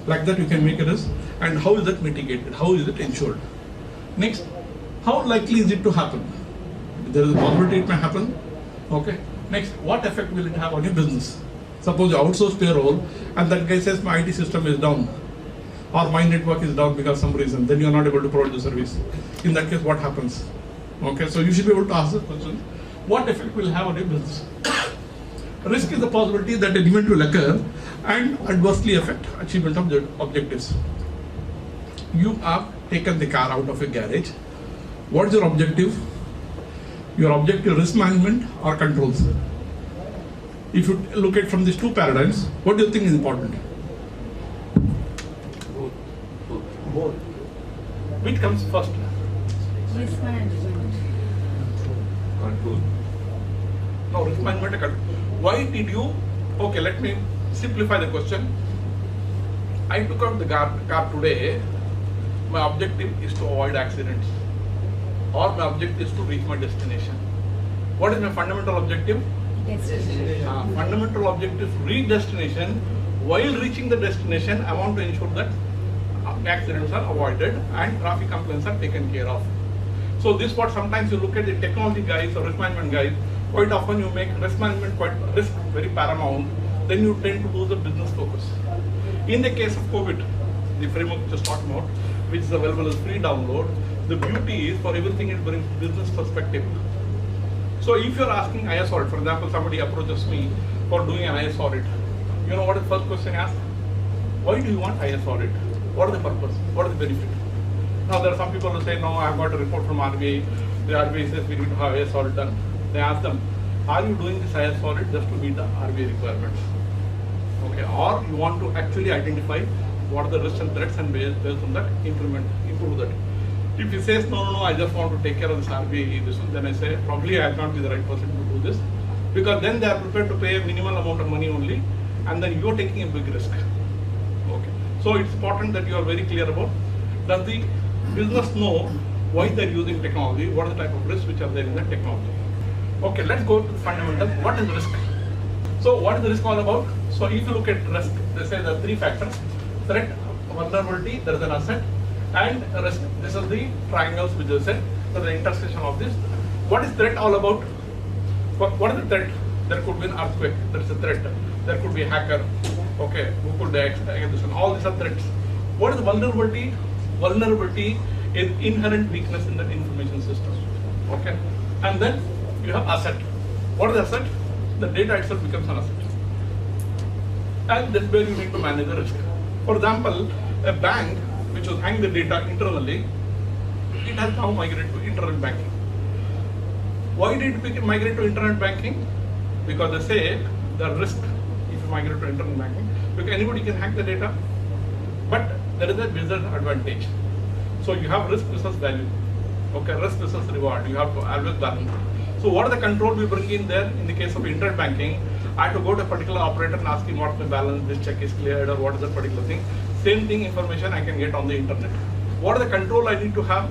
Like that you can make a risk. And how is that mitigated? How is it ensured? Next, how likely is it to happen? There is a possibility it may happen. Okay. Next, what effect will it have on your business? Suppose you outsource payroll and that guy says my IT system is down or my network is down because of some reason, then you are not able to provide the service. In that case, what happens? Okay, so you should be able to ask the question, what effect will it have on your business? Risk is the possibility that an event will occur and adversely affect achievement of the objectives. You have taken the car out of a garage. What is your objective? Your objective risk management or controls? If you look at from these 2 paradigms, what do you think is important? Both. Which comes first? Risk management. Control. No, risk management and control. Why did you, okay, let me simplify the question. I took out the car today. My objective is to avoid accidents, or my objective is to reach my destination. What is my fundamental objective? Destination. Fundamental objective is reach destination. While reaching the destination, I want to ensure that accidents are avoided and traffic complaints are taken care of. So this what sometimes you look at the technology guys or risk management guys, quite often you make risk management quite risk very paramount, then you tend to lose the business focus. In the case of COVID, the framework just talked about, which is available as free download, the beauty is for everything it brings business perspective. So if you're asking IS audit, for example, somebody approaches me for doing an IS audit, you know what is the first question asked? Why do you want IS audit? What is the purpose? What is the benefit? Now there are some people who say, no, I've got a report from RBI, The RBI says we need to have IS audit done. They ask them, are you doing this IS audit just to meet the RBI requirements? Okay, or you want to actually identify what are the risks and threats and based on that improve that. If he says no, I just want to take care of this RBI this one, then I say probably I cannot be the right person to do this, because then they are prepared to pay a minimal amount of money only, and then you are taking a big risk. Okay, so it's important that you are very clear about, does the business know why they are using technology, what are the type of risks which are there in the technology. Okay, let's go to the fundamentals. What is risk? So what is the risk all about? So if you look at risk, they say there are three factors: threat, vulnerability, there is an asset, and risk. This is the triangles which they said. So the intersection of this. What is threat all about? What is the threat? There could be an earthquake, there is a threat. There could be a hacker, okay, who could be against this one. All these are threats. What is the vulnerability? Vulnerability is inherent weakness in the information system. Okay. And then you have asset. What is the asset? The data itself becomes an asset. And that's where you need to manage the risk. For example, a bank which was hanging the data internally, it has now migrated to internet banking. Why did it migrate to internet banking? Because they say the risk if you migrate to internet banking, because anybody can hack the data, but there is a disadvantage. So you have risk versus value. Okay, risk versus reward. You have to always balance. So what are the control we bring in there? In the case of internet banking, I have to go to a particular operator and ask him what's my balance, this check is cleared, or what is that particular thing. Same thing information I can get on the internet. What are the control I need to have?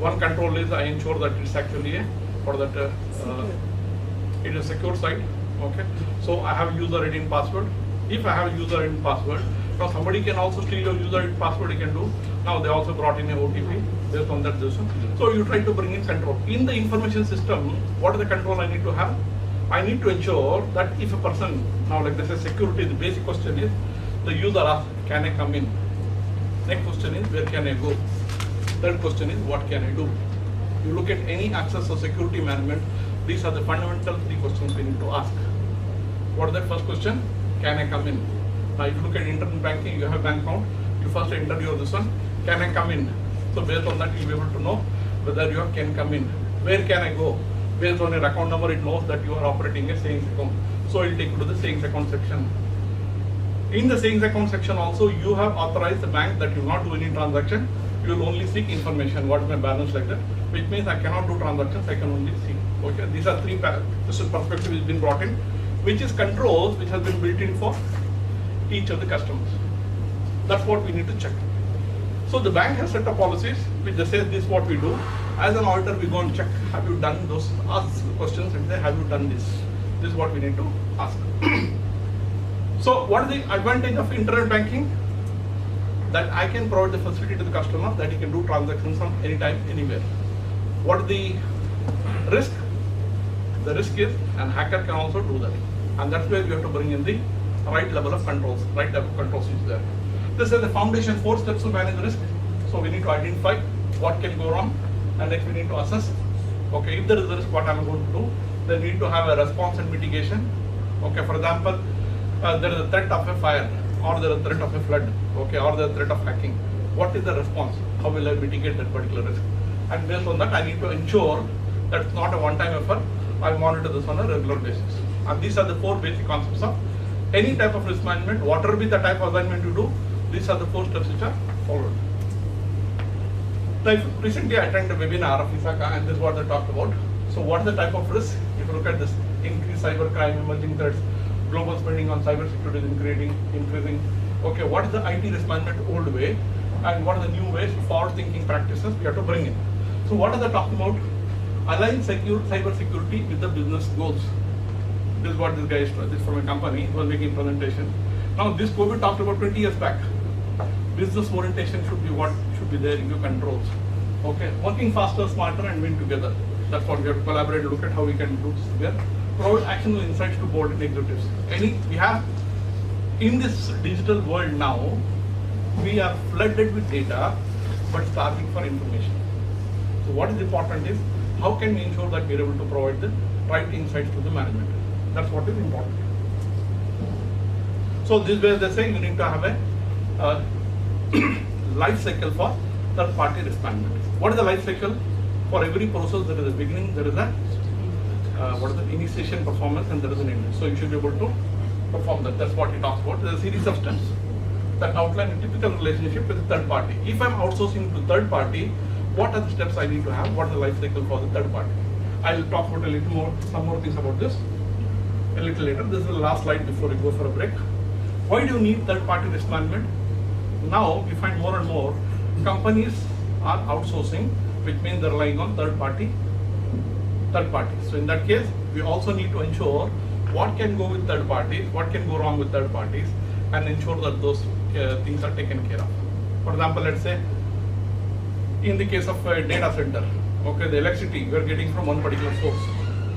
One control is I ensure that it's actually it is secure site. Okay, so I have user ID and password. If I have user ID and password, now somebody can also steal your user ID and password. He can do. Now they also brought in a OTP based on that system. So you try to bring in control in the information system. What is the control I need to have? I need to ensure that if a person, now like this is security, the basic question is the user asks, can I come in? Next question is, where can I go? Third question is, what can I do? You look at any access or security management, these are the fundamental three questions we need to ask. What is that first question? Can I come in? Now if you look at internet banking, you have bank account, you first enter your this one, can I come in? So based on that you'll be able to know whether you can come in. Where can I go? Based on your account number, it knows that you are operating a savings account. So it will take you to the savings account section. In the savings account section also, you have authorized the bank that you will not do any transaction. You will only seek information, what is my balance like that, which means I cannot do transactions, I can only see. Okay, these are three this is perspective which has been brought in, which is controls which has been built in for each of the customers. That's what we need to check. So the bank has set up policies which they say this is what we do. As an auditor, we go and check, have you done those, ask questions and say, have you done this? This is what we need to ask. So what is the advantage of internet banking? That I can provide the facility to the customer that he can do transactions from anytime, anywhere. What is the risk? The risk is an hacker can also do that. And that's where you have to bring in the right level of controls, right type of controls is there. This is the foundation 4 steps to manage risk. So we need to identify what can go wrong, and next we need to assess. Okay, if there is a risk, what I'm going to do? Then we need to have a response and mitigation. Okay, for example, there is a threat of a fire, or there is a threat of a flood, okay, or there is a threat of hacking. What is the response? How will I mitigate that particular risk? And based on that, I need to ensure that it's not a one-time effort. I monitor this on a regular basis. And these are the 4 basic concepts of any type of risk management. Whatever be the type of assignment you do, these are the 4 steps which are followed. Now, recently I attended a webinar of ISACA, and this is what they talked about. So what is the type of risk? If you look at this, increased cyber crime, emerging threats, global spending on cyber security is increasing. Okay, what is the IT risk management old way, and what are the new ways, forward thinking practices we have to bring in? So what are they talking about? Align cyber security with the business goals. This is what this guy is, this is from a company, he was making presentation. Now this COVID talked about 20 years back. Business orientation should be what should be there in your controls. Okay, working faster, smarter, and win together. That's what we have to collaborate, look at how we can do this together. Provide actionable insights to board and executives. We have, in this digital world now, we are flooded with data, but starving for information. So what is important is, how can we ensure that we are able to provide the right insights to the management? That's what is important. So this way they say you need to have a life cycle for third party risk management. What is the life cycle? For every process, there is a beginning, there is a initiation performance, and there is an end. So you should be able to perform that. That's what he talks about. There's a series of steps that outline a typical relationship with a third party. If I'm outsourcing to third party, what are the steps I need to have? What is the life cycle for the third party? I'll talk about a little more, some more things about this a little later. This is the last slide before we go for a break. Why do you need third party risk management? Now we find more and more companies are outsourcing, which means they're relying on third parties. So in that case, we also need to ensure what can go with third parties, what can go wrong with third parties, and ensure that those things are taken care of. For example, let's say in the case of a data center, okay, the electricity we are getting from one particular source.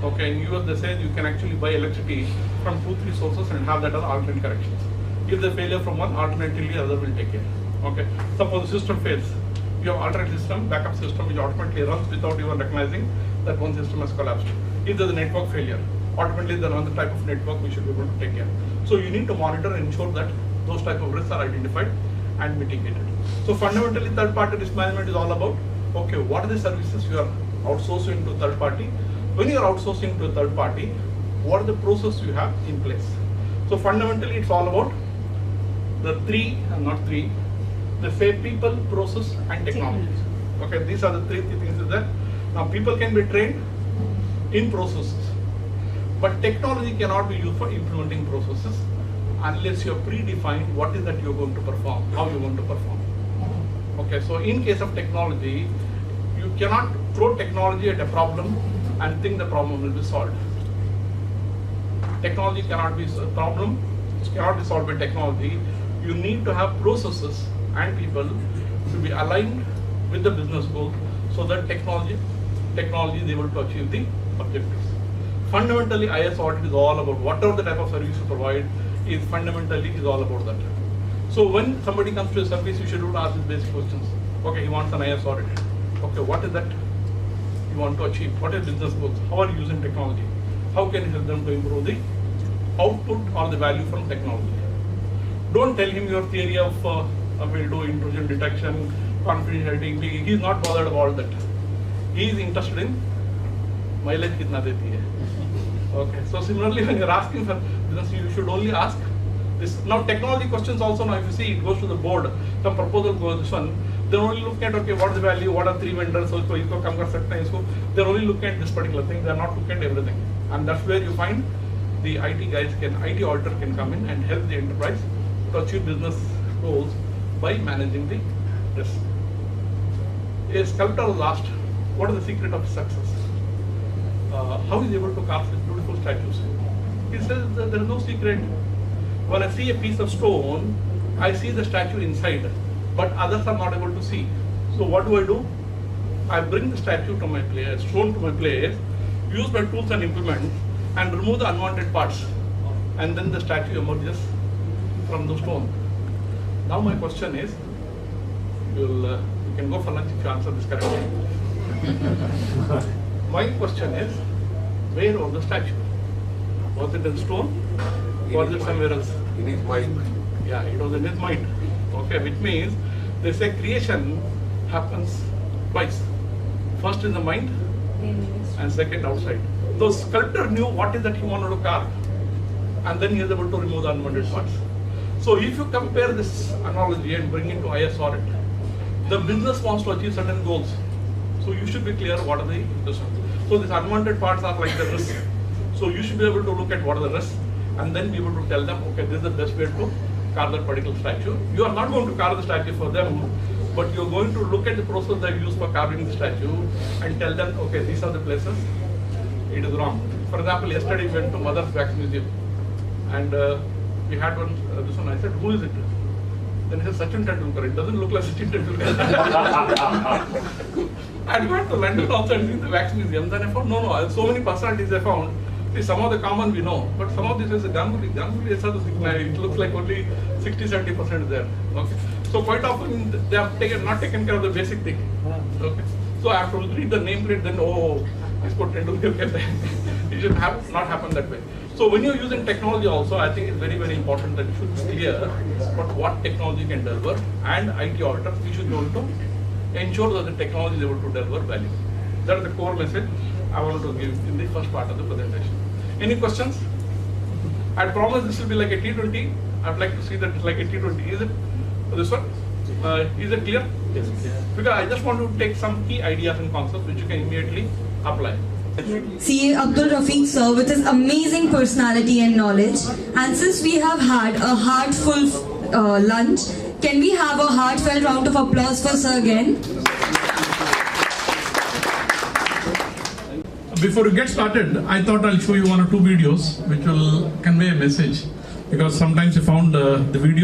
Okay, in US they say you can actually buy electricity from 2-3 sources and have that as alternate connections. If the failure from one, alternatively the other will take care. Okay, suppose the system fails, you have alternate system, backup system, which automatically runs without even recognizing that one system has collapsed. If there is a network failure, automatically there is another type of network we should be able to take care. So you need to monitor and ensure that those type of risks are identified and mitigated. So fundamentally, third party risk management is all about, okay, what are the services you are outsourcing to a third party? When you are outsourcing to a third party, what are the processes you have in place? So fundamentally, it's all about the the say people, process, and technology. Okay, these are the three things that now people can be trained in processes, but technology cannot be used for implementing processes unless you have predefined what is that you're going to perform, how you're going to perform. Okay, so in case of technology, you cannot throw technology at a problem and think the problem will be solved. Technology cannot be a problem, it cannot be solved by technology. You need to have processes and people to be aligned with the business goal so that technology is able to achieve the objectives. Fundamentally, IS audit is all about whatever the type of service you provide is fundamentally is all about that. So when somebody comes to a service, you should ask these basic questions. Okay, he wants an IS audit. Okay, what is that you want to achieve? What is business goals? How are you using technology? How can you help them to improve the output or the value from technology? Don't tell him your theory of will do intrusion detection, confidentiality. He is not bothered about that. He is interested in mileage kitna deti hai. Okay. So similarly, when you are asking for business, you should only ask this. Now technology questions also, now if you see it goes to the board, some proposal goes this one, they're only looking at, okay, what is the value, what are 3 vendors, so isko kam kar sakte hain, isko. They're only looking at this particular thing, they're not looking at everything. And that's where you find the IT auditor can come in and help the enterprise to achieve business goals by managing the risk. A sculptor was asked, what is the secret of success? How is he able to carve these beautiful statues? He says that there is no secret. When I see a piece of stone, I see the statue inside, but others are not able to see. So what do? I bring the statue to my place, stone to my place, use my tools and implements, and remove the unwanted parts, and then the statue emerges from the stone. Now my question is, you can go for lunch if you answer this correctly. My question is, where was the statue? Was it in stone? Was it somewhere else? In his mind. Yeah, it was in his mind. Okay, which means they say creation happens twice. First in the mind and second outside. The sculptor knew what is that he wanted to carve, and then he is able to remove the unwanted parts. So if you compare this analogy and bring it to IS audit, the business wants to achieve certain goals. So you should be clear what are the risks. So these unwanted parts are like the risk. So you should be able to look at what are the risks and then be able to tell them, okay, this is the best way to carve that particular statue. You are not going to carve the statue for them, but you're going to look at the process they use for carving the statue and tell them, okay, these are the places it is wrong. For example, yesterday we went to Mother's Wax Museum and we had one, this one, I said, who is it? Then he said, Sachin Tendulkar. It doesn't look like Sachin Tendulkar. And we went to London also and seen the wax museum. Then I found, no, so many personalities I found. See, some of the common we know, but some of these is Ganguly is such a signal. It looks like only 60-70% is there. Okay. So quite often they have not taken care of the basic thing. Okay. So I have to read the nameplate, then it's got Tendulkar. It should not happen that way. So when you're using technology also, I think it's very, very important that you should be clear about what technology can deliver, and IT auditors, we should be able to ensure that the technology is able to deliver value. That's the core message I wanted to give in the first part of the presentation. Any questions? I promise this will be like a T20. I'd like to see that it's like a T20. Is it this one? Is it clear? Yes. Because I just want to take some key ideas and concepts which you can immediately apply. CA Abdul Rafiq sir, with his amazing personality and knowledge, and since we have had a heartful lunch, can we have a heartfelt round of applause for sir again? Before we get started, I thought I'll show you one or two videos which will convey a message, because sometimes you found the video